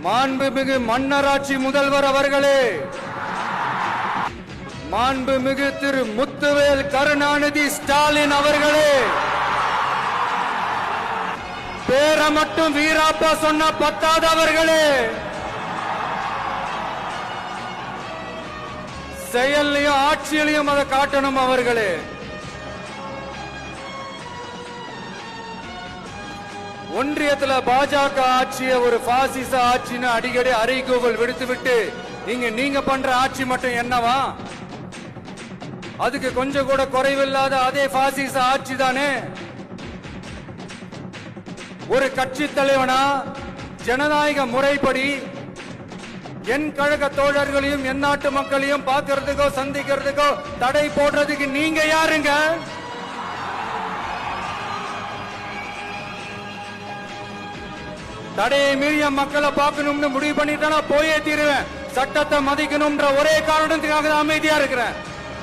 மாண்புமிகு மன்னராட்சி முதல்வர் அவர்களே, மாண்புமிகு திரு முத்துவேல் கருணாநிதி ஸ்டாலின் அவர்களே, பேரை மட்டும் வீராப்பா சொன்ன பத்தாதவர்களே, செயல்லையும் ஆட்சியிலையும் அதை காட்டணும் அவர்களே. ஒன்றியத்துல பாஜக ஆட்சியை ஒரு பாசிச ஆட்சின்னு அடிக்கடி அறைகூவல் விடுத்துவிட்டு நீங்க பண்ற ஆட்சி மட்டும் என்னவா? அதுக்கு கொஞ்சம் கூட குறைவில்லாத அதே பாசிச ஆட்சி தானே. ஒரு கட்சி தலைவனா ஜனநாயக முறைப்படி என் கழக தோழர்களையும் என் நாட்டு மக்களையும் பார்க்கறதுக்கோ சந்திக்கிறதுக்கோ தடை போடுறதுக்கு நீங்க யாருங்க? தடையை மீறிய மக்களை பார்க்கணும்னு முடிவு பண்ணிட்டா போயே தீருவேன். சட்டத்தை மதிக்கணும்ன்ற ஒரே காரணத்துக்காக அமைதியா இருக்கிறேன்.